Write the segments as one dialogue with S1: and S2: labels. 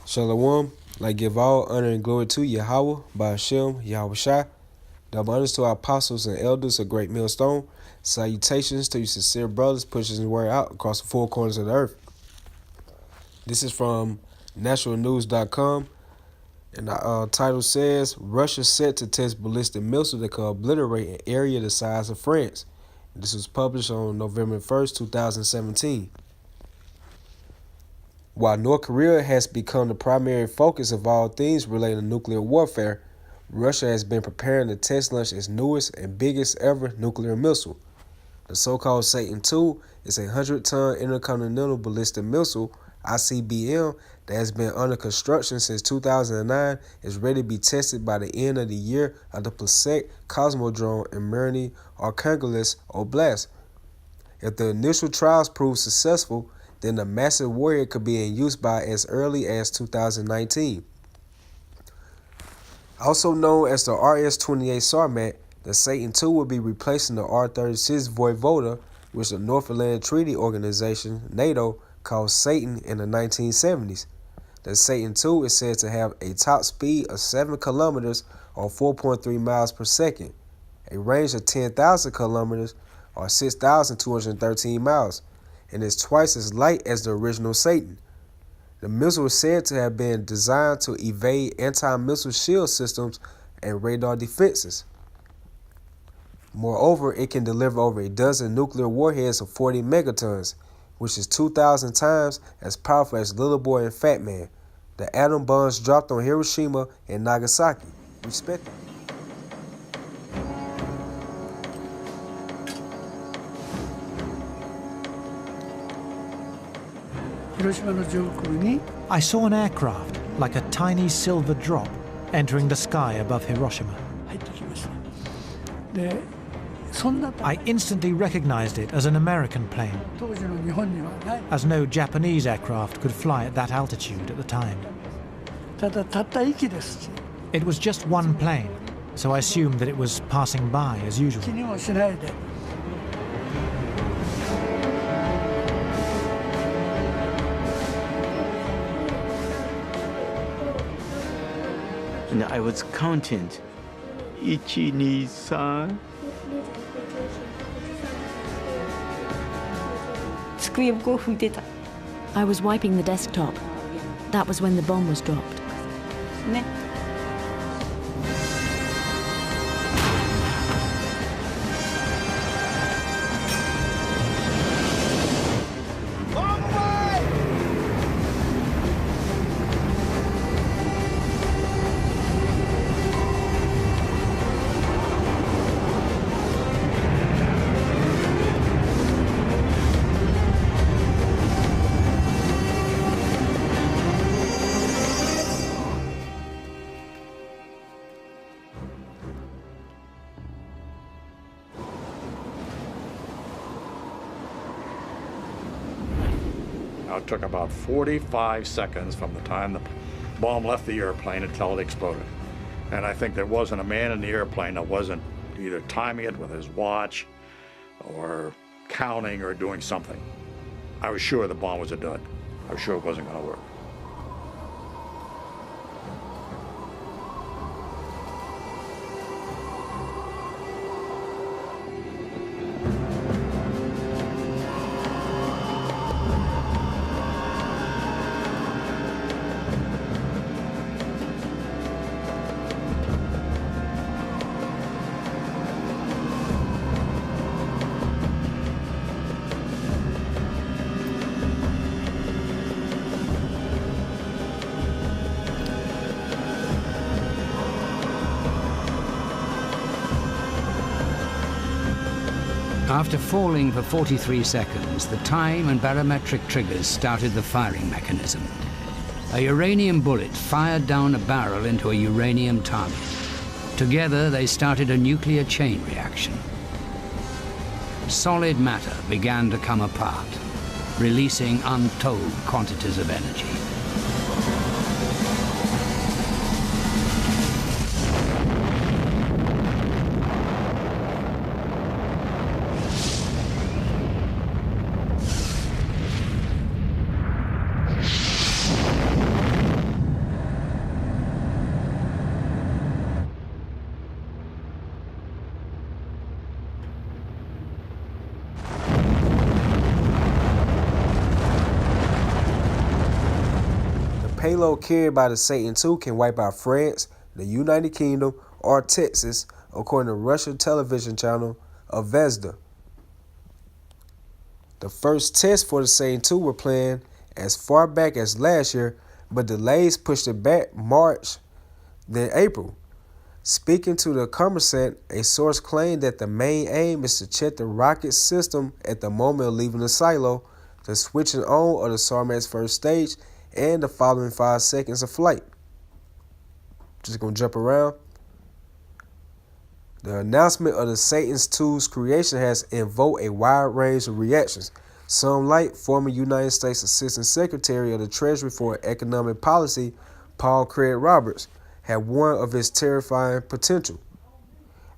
S1: Shalom, like give all honor and glory to Yahweh, by Hashem, Yahweh Shai. Double honors to our apostles and elders of Great Millstone. Salutations to you sincere brothers pushing his word out across the four corners of the earth. This is from naturalnews.com, and the title says, Russia set to test ballistic missile that could obliterate an area the size of France. This was published on November 1st, 2017. While North Korea has become the primary focus of all things related to nuclear warfare, Russia has been preparing to test launch its newest and biggest ever nuclear missile. The so-called Satan II is a 100-ton intercontinental ballistic missile, ICBM, that has been under construction since 2009, is ready to be tested by the end of the year at the Ballistic Cosmodrome in Mirny, Arkhangelsk Oblast. If the initial trials prove successful, then the massive warrior could be in use by as early as 2019. Also known as the RS-28 Sarmat, the Satan II will be replacing the R-36 Voyvoda, which the North Atlantic Treaty Organization, NATO, called Satan in the 1970s. The Satan II is said to have a top speed of 7 kilometers or 4.3 miles per second, a range of 10,000 kilometers or 6,213 miles, and is twice as light as the original Satan. The missile is said to have been designed to evade anti-missile shield systems and radar defenses. Moreover, it can deliver over a dozen nuclear warheads of 40 megatons, which is 2,000 times as powerful as Little Boy and Fat Man, the atom bombs dropped on Hiroshima and Nagasaki, respectively.
S2: I saw an aircraft, like a tiny silver drop, entering the sky above Hiroshima. I instantly recognized it as an American plane, as no Japanese aircraft could fly at that altitude at the time. It was just one plane, so I assumed that it was passing by as usual.
S3: And I was counting. 1, 2, 3.
S4: I was wiping the desktop. That was when the bomb was dropped.
S5: It took about 45 seconds from the time the bomb left the airplane until it exploded. And I think there wasn't a man in the airplane that wasn't either timing it with his watch or counting or doing something. I was sure the bomb was a dud. I was sure it wasn't going to work.
S6: After falling for 43 seconds, the time and barometric triggers started the firing mechanism. A uranium bullet fired down a barrel into a uranium target. Together, they started a nuclear chain reaction. Solid matter began to come apart, releasing untold quantities of energy.
S1: payload carried by the Satan II can wipe out France, the United Kingdom, or Texas, according to Russian television channel Zvezda. The first tests for the Satan II were planned as far back as last year, but delays pushed it back March, then April. Speaking to the cometh, a source claimed that the main aim is to check the rocket system at the moment of leaving the silo, the switching on of the Sarmat's first stage, and the following 5 seconds of flight. Just gonna jump around. The announcement of the Satan II's creation has invoked a wide range of reactions. Some, like former United States Assistant Secretary of the Treasury for Economic Policy, Paul Craig Roberts, had warned of its terrifying potential.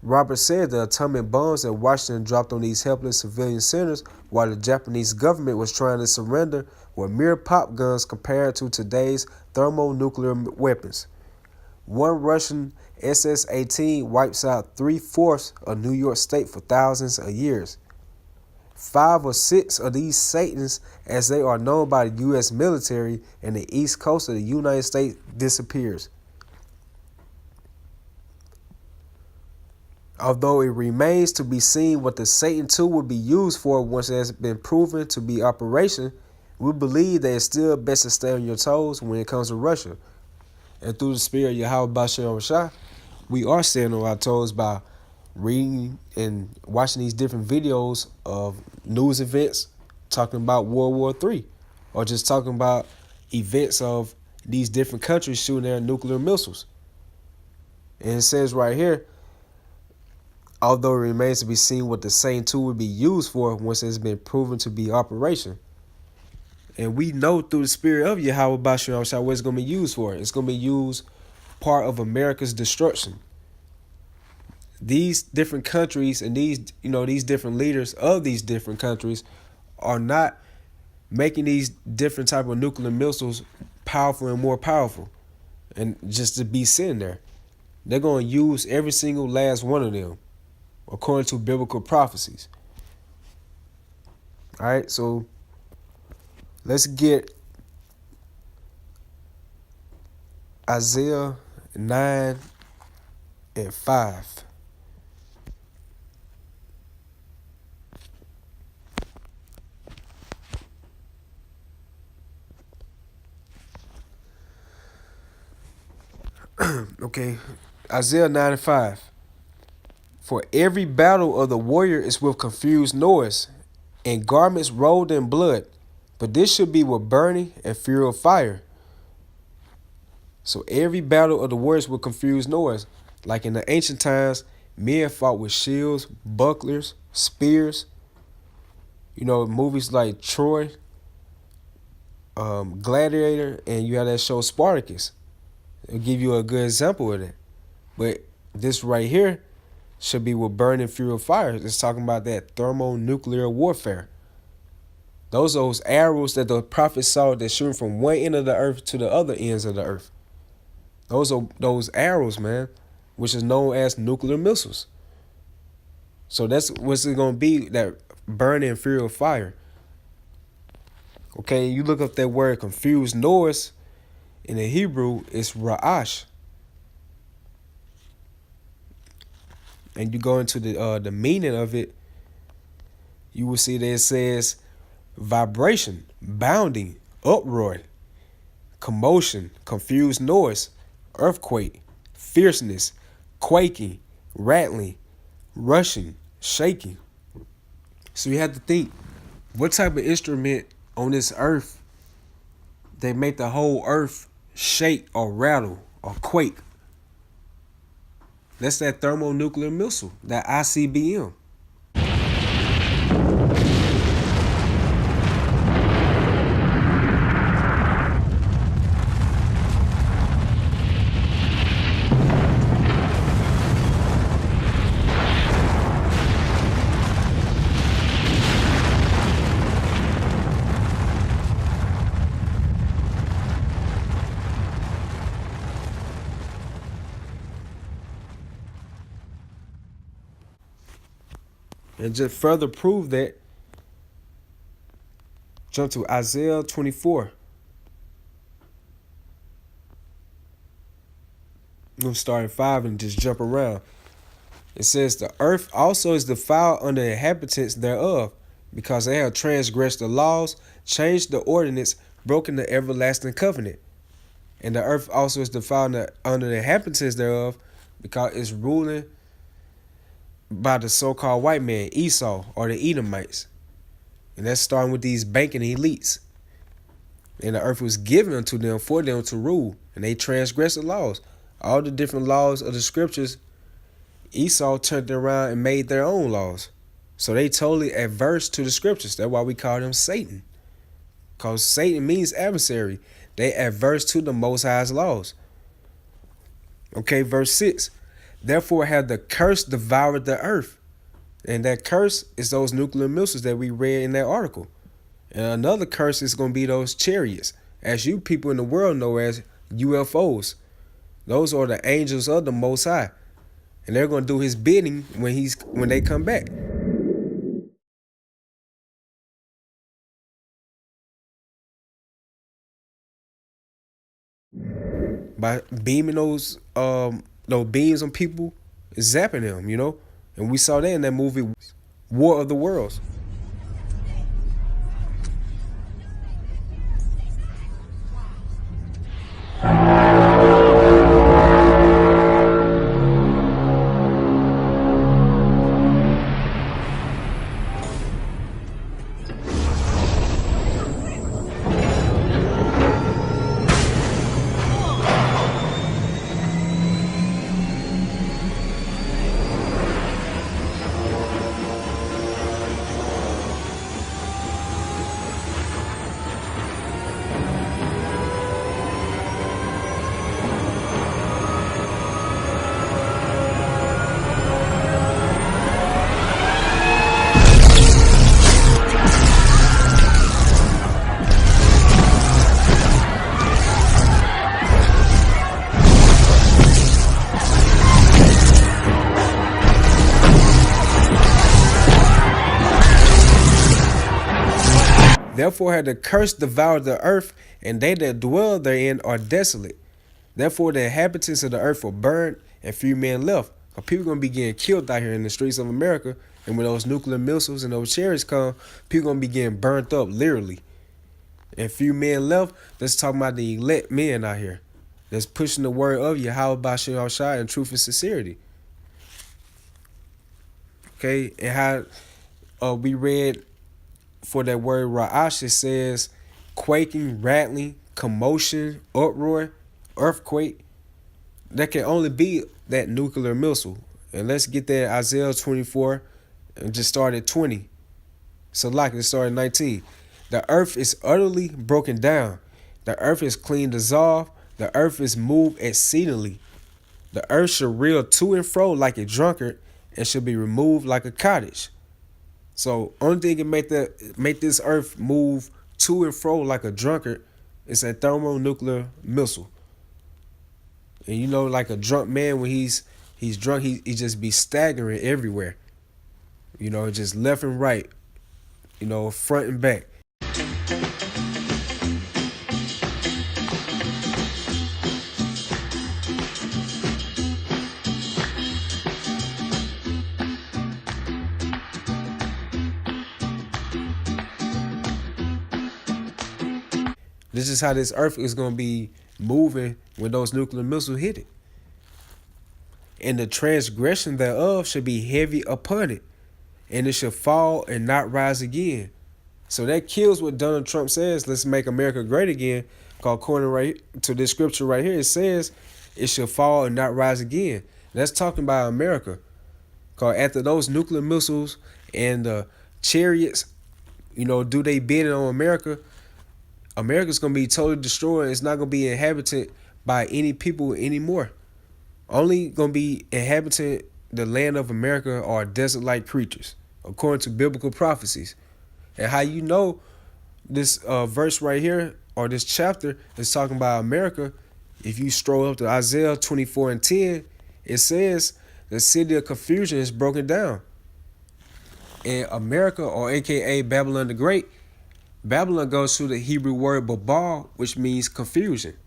S1: Roberts said the atomic bombs that Washington dropped on these helpless civilian centers while the Japanese government was trying to surrender were mere pop guns compared to today's thermonuclear weapons. One Russian SS-18 wipes out 3/4 of New York State for thousands of years. 5 or 6 of these Satans, as they are known by the U.S. military and the east coast of the United States, disappears. Although it remains to be seen what the Satan II will be used for once it has been proven to be operation, we believe that it's still best to stay on your toes when it comes to Russia. And through the spirit of Yahweh Bashem Shah, we are staying on our toes by reading and watching these different videos of news events talking about World War III, or just talking about events of these different countries shooting their nuclear missiles. And it says right here, although it remains to be seen what the Satan II will be used for once it has been proven to be operation. And we know through the spirit of Yahweh Bashem Shah what it's going to be used for. It's going to be used part of America's destruction. These different countries and these different leaders of these different countries are not making these different type of nuclear missiles powerful and more powerful, and just to be sitting there. They're going to use every single last one of them according to biblical prophecies. All right, so let's get Isaiah 9:5. Okay, Isaiah 9:5. For every battle of the warrior is with confused noise, and garments rolled in blood, but this should be with burning and fury of fire. So every battle of the warriors with confused noise. Like in the ancient times, men fought with shields, bucklers, spears. Movies like Troy, Gladiator, and you have that show Spartacus. It'll give you a good example of that. But this right here should be with burning fury of fire. It's talking about that thermonuclear warfare. Those are those arrows that the prophet saw that shooting from one end of the earth to the other ends of the earth. Those are those arrows, man, which is known as nuclear missiles. So that's what's it going to be, that burning fury of fire. Okay, you look up that word confused noise. In the Hebrew, it's ra'ash. And you go into the meaning of it, you will see that it says vibration, bounding, uproar, commotion, confused noise, earthquake, fierceness, quaking, rattling, rushing, shaking. So you have to think, what type of instrument on this earth they make the whole earth shake or rattle or quake? That's that thermonuclear missile, that ICBM. And just further prove that, jump to Isaiah 24. I'm going to start at 5 and just jump around. It says, the earth also is defiled under the inhabitants thereof, because they have transgressed the laws, changed the ordinance, broken the everlasting covenant. And the earth also is defiled under the inhabitants thereof, because it's ruling by the so-called white man, Esau, or the Edomites. And that's starting with these banking elites. And the earth was given unto them for them to rule, and they transgressed the laws. All the different laws of the scriptures, Esau turned around and made their own laws. So they totally adverse to the scriptures. That's why we call them Satan. Because Satan means adversary. They adverse to the Most High's laws. Okay, verse 6. Therefore have the curse devoured the earth. And that curse is those nuclear missiles that we read in that article. And another curse is going to be those chariots, as you people in the world know as UFOs. Those are the angels of the Most High. And they're going to do his bidding when they come back. By beaming those beams on people, zapping them, you know? And we saw that in that movie, War of the Worlds. Therefore had the curse devoured the earth, and they that dwell therein are desolate. Therefore the inhabitants of the earth were burned, and few men left. Because people going to be getting killed out here in the streets of America. And when those nuclear missiles and those chariots come, people going to be getting burnt up, literally. And few men left. Let's talk about the elect men out here that's pushing the word of Yahweh Bashir Al-Shai in truth and sincerity. Okay, and how we read for that word Ra'ash, it says quaking, rattling, commotion, uproar, earthquake. That can only be that nuclear missile. And let's get that Isaiah 24 and just start at 20. So like let's start at 19. The earth is utterly broken down. The earth is clean dissolved. The earth is moved exceedingly. The earth shall reel to and fro like a drunkard, and shall be removed like a cottage. So only thing can make this earth move to and fro like a drunkard is a thermonuclear missile. And you know, like a drunk man, when he's drunk, he just be staggering everywhere. You know, just left and right. You know, front and back. This is how this earth is going to be moving when those nuclear missiles hit it. And the transgression thereof should be heavy upon it, and it shall fall and not rise again. So that kills what Donald Trump says, let's make America great again. According right to this scripture right here, it says it shall fall and not rise again. That's talking about America. Because after those nuclear missiles and the chariots, you know, do they bidding on America, America's going to be totally destroyed. It's not going to be inhabited by any people anymore. Only going to be inhabiting the land of America are desert-like creatures, according to biblical prophecies. And how you know this verse right here, or this chapter, is talking about America, if you stroll up to Isaiah 24 and 10, it says the city of confusion is broken down. And America, or aka Babylon the Great, Babylon goes through the Hebrew word babal, which means confusion.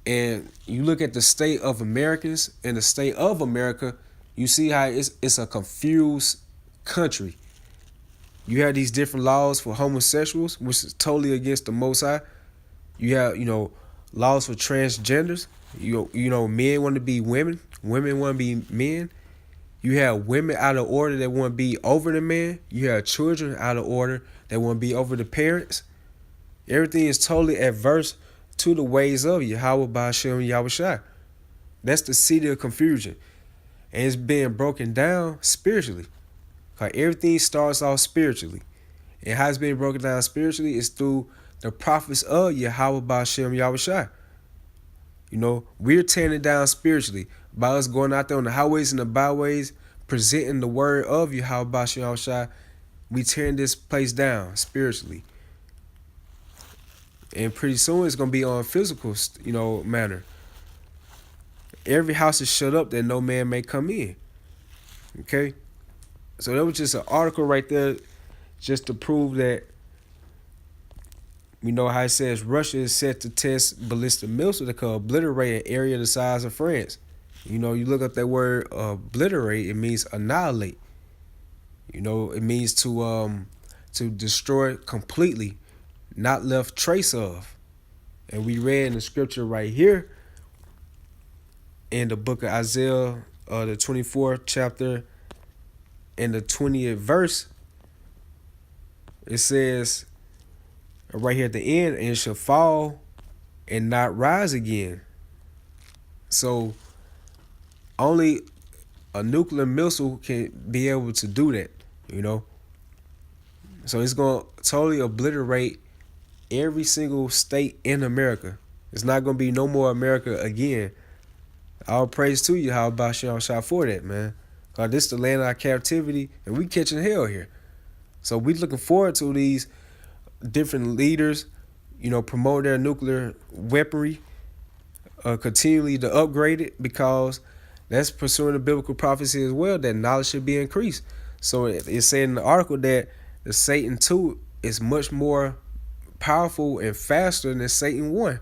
S1: And you look at the state of Americans and the state of America, you see how it's a confused country. You have these different laws for homosexuals, which is totally against the Most High. You have, laws for transgenders. Men want to be women. Women want to be men. You have women out of order that want to be over the man. You have children out of order that want to be over the parents. Everything is totally adverse to the ways of Yahweh Ba'ashem Yahushua. That's the seed of confusion. And it's being broken down spiritually. Like everything starts off spiritually. And how it's being broken down spiritually is through the prophets of Yahweh Ba'ashem Yahushua. We're tearing it down spiritually by us going out there on the highways and the byways, presenting the word of Yahweh Ba'ashem Yahushua. We tearing this place down spiritually. And pretty soon it's going to be on a physical, manner. Every house is shut up that no man may come in. Okay? So that was just an article right there just to prove that, how it says Russia is set to test ballistic missiles that could obliterate an area the size of France. You look up that word obliterate, it means annihilate. It means to destroy completely, not left trace of. And we read in the scripture right here in the book of Isaiah, the 24th chapter and the 20th verse, it says right here at the end, and it shall fall and not rise again. So only a nuclear missile can be able to do that, So it's going to totally obliterate every single state in America. It's not going to be no more America again. All praise to you, how about you shot for that, man. Because this is the land of our captivity, and we catching hell here. So we looking forward to these different leaders, promote their nuclear weaponry, continually to upgrade it, because that's pursuing the biblical prophecy as well, that knowledge should be increased. So it said in the article that the Satan 2 is much more powerful and faster than Satan 1.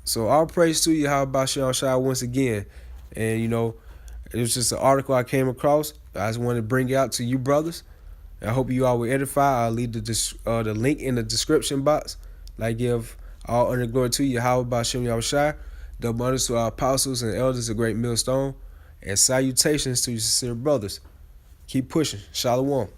S1: So all praise to you, how about you Shai once again. And it was just an article I came across. I just wanted to bring it out to you brothers. I hope you all will edify. I'll leave the link in the description box. I give all honor and glory to you, how about Shem Yahushai. Double honors to our apostles and elders of Great Millstone. And salutations to you sincere brothers. Keep pushing. Shalom.